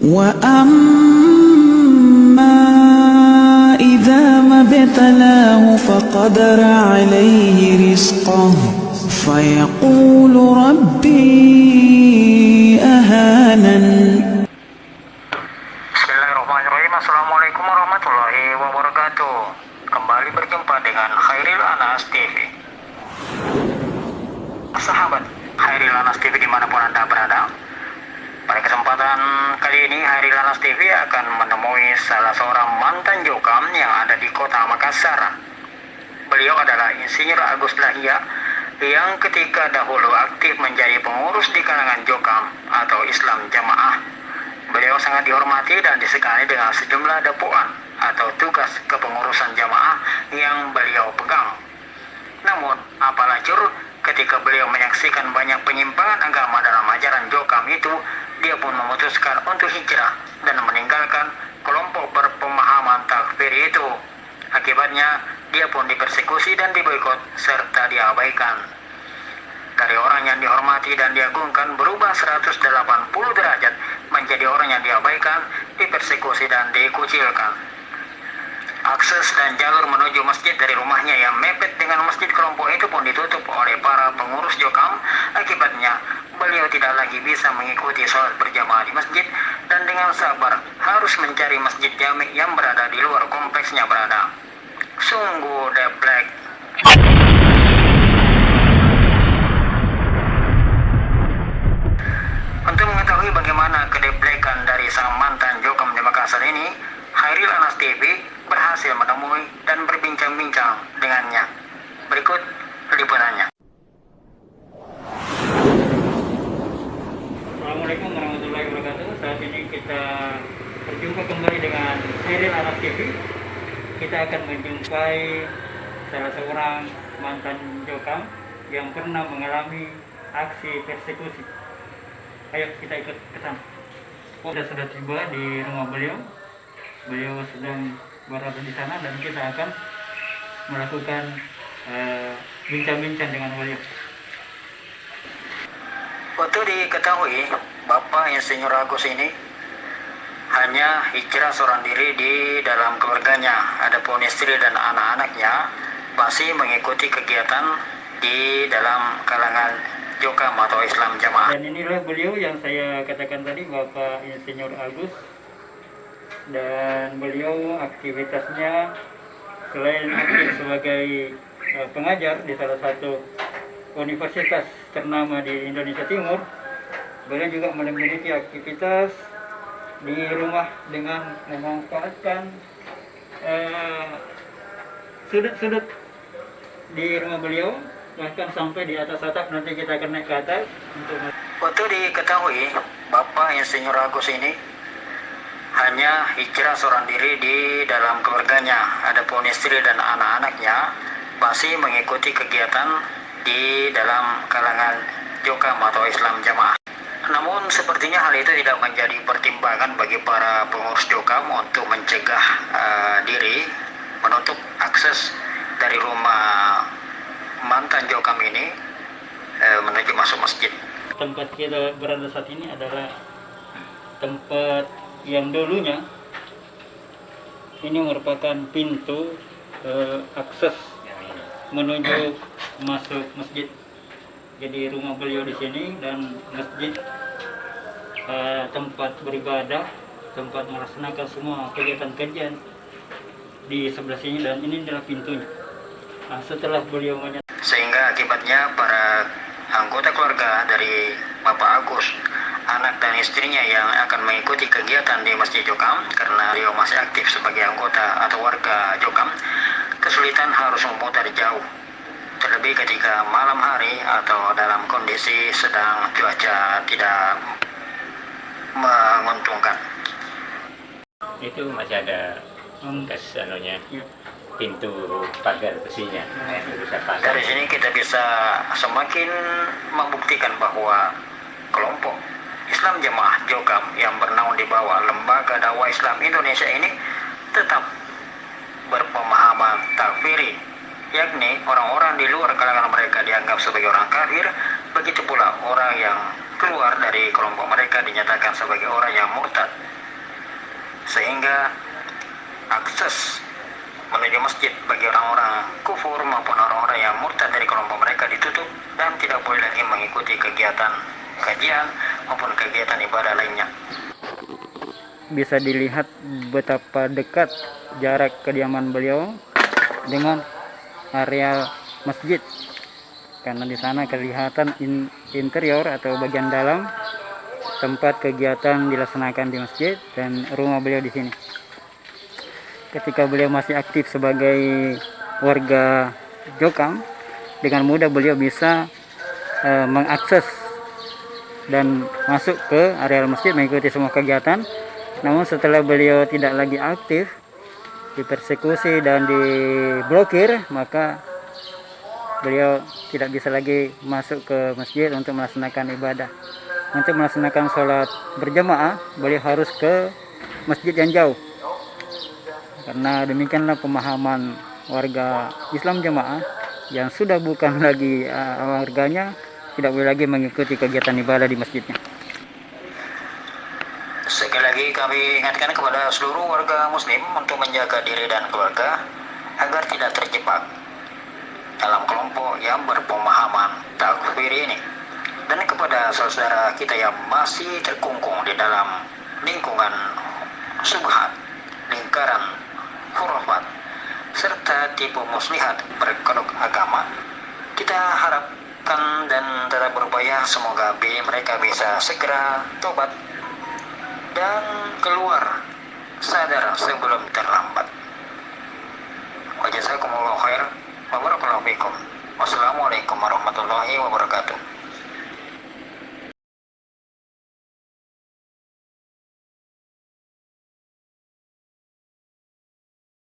وأما إذا ما ابتلاه فقدر عليه رزقه فيقول ربي أهانن. Bismillahirrahmanirrahim. Assalamualaikum warahmatullahi wabarakatuh. Kembali berjumpa dengan Khairil Anas TV. Sahabat Khairil Anas TV dimanapun Anda berada, pada kesempatan kali ini Khairil Anas TV akan menemui salah seorang mantan Jokam yang ada di kota Makassar. Beliau adalah Insinyur Agus Lahia yang ketika dahulu aktif menjadi pengurus di kalangan Jokam atau Islam Jamaah. Beliau sangat dihormati dan disegani dengan sejumlah dapuan atau tugas kepengurusan jamaah yang beliau pegang. Namun, apalah jur, ketika beliau menyaksikan banyak penyimpangan agama dalam ajaran Jokam itu, dia pun memutuskan untuk hijrah dan meninggalkan kelompok berpemahaman takfir itu. Akibatnya, dia pun dipersekusi dan diboikot serta diabaikan. Dari orang yang dihormati dan diagungkan berubah 180 derajat menjadi orang yang diabaikan, dipersekusi dan dikucilkan. Akses dan jalur menuju masjid dari rumahnya yang mepet dengan masjid kelompok itu pun ditutup oleh para pengurus Jokam. Akibatnya, beliau tidak lagi bisa mengikuti sholat berjamaah di masjid dan dengan sabar harus mencari masjid jami yang berada di luar kompleksnya berada. Sungguh deblek. Untuk mengetahui bagaimana kedeblekan dari sang mantan Jokam di Makassar ini, Khairil Anas TV berhasil menemui dan berbincang-bincang dengannya. Berikut liputannya. Assalamualaikum warahmatullahi wabarakatuh. Saat ini kita berjumpa kembali dengan Khairil Anas TV. Kita akan menjumpai salah seorang mantan Jokam yang pernah mengalami aksi persekusi. Ayo kita ikut ke sana. Sudah tiba di rumah beliau. Beliau sedang berada di sana dan kita akan melakukan bincang-bincang dengan beliau. Untuk diketahui, Bapak Insinyur Agus ini hanya hijrah seorang diri di dalam keluarganya. Adapun istri dan anak-anaknya masih mengikuti kegiatan di dalam kalangan Jokam atau Islam Jamaah. Dan inilah beliau yang saya katakan tadi, Bapak Insinyur Agus. Dan beliau aktivitasnya selain aktif sebagai pengajar di salah satu universitas ternama di Indonesia Timur, beliau juga memiliki aktivitas di rumah dengan memanfaatkan sudut-sudut di rumah beliau, bahkan sampai di atas atap. Nanti kita akan naik ke atas untuk diketahui, Bapak Insinyur Agus ini hanya hijrah seorang diri di dalam keluarganya. Adapun istri dan anak-anaknya masih mengikuti kegiatan di dalam kalangan Jokam atau Islam Jamaah. Namun sepertinya hal itu tidak menjadi pertimbangan bagi para pengurus Jokam untuk mencegah diri menutup akses dari rumah mantan Jokam ini menuju masuk masjid. Tempat kita berada saat ini adalah tempat yang dulunya ini merupakan pintu akses menuju masuk masjid. Jadi rumah beliau di sini dan masjid tempat beribadah, tempat melaksanakan semua kegiatan-kegiatan di sebelah sini, dan ini adalah pintunya. Nah, setelah beliau sehingga akibatnya para anggota keluarga dari Bapak Agus, anak dan istrinya yang akan mengikuti kegiatan di Masjid Jokam, karena beliau masih aktif sebagai anggota atau warga Jokam, kesulitan harus memutar jauh, terlebih ketika malam hari atau dalam kondisi sedang cuaca tidak menguntungkan. Itu masih ada bekas pintu pagar besinya. Dari sini kita bisa semakin membuktikan bahwa kelompok Islam Jamaah Jokam yang bernaung di bawah Lembaga Dakwah Islam Indonesia ini tetap berpemahaman takfiri, yakni orang-orang di luar kalangan mereka dianggap sebagai orang kafir. Begitu pula orang yang keluar dari kelompok mereka dinyatakan sebagai orang yang murtad, sehingga akses menuju masjid bagi orang-orang kufur maupun orang-orang yang murtad dari kelompok mereka ditutup dan tidak boleh lagi mengikuti kegiatan kajian maupun kegiatan ibadah lainnya. Bisa dilihat betapa dekat jarak kediaman beliau dengan area masjid, karena di sana kelihatan interior atau bagian dalam tempat kegiatan dilaksanakan di masjid dan rumah beliau di sini. Ketika beliau masih aktif sebagai warga Jokam, dengan mudah beliau bisa mengakses dan masuk ke area masjid mengikuti semua kegiatan. Namun setelah beliau tidak lagi aktif, dipersekusi dan diblokir, maka beliau tidak bisa lagi masuk ke masjid untuk melaksanakan ibadah. Untuk melaksanakan sholat berjamaah, beliau harus ke masjid yang jauh. Karena demikianlah pemahaman warga Islam jamaah yang sudah bukan lagi warganya, tidak boleh lagi mengikuti kegiatan ibadah di masjidnya. Sekali lagi kami ingatkan kepada seluruh warga muslim untuk menjaga diri dan keluarga agar tidak terjebak dalam kelompok yang berpemahaman takfir ini. Dan kepada saudara kita yang masih terkungkung di dalam lingkungan subhat, lingkaran khurafat, serta tipu muslihat berkedok agama, kita harapkan dan tetap berupaya semoga mereka bisa segera tobat dan keluar sadar sebelum terlambat. Wa jazakumullahu khair wa barakallahu fikum. Wassalamualaikum warahmatullahi wabarakatuh.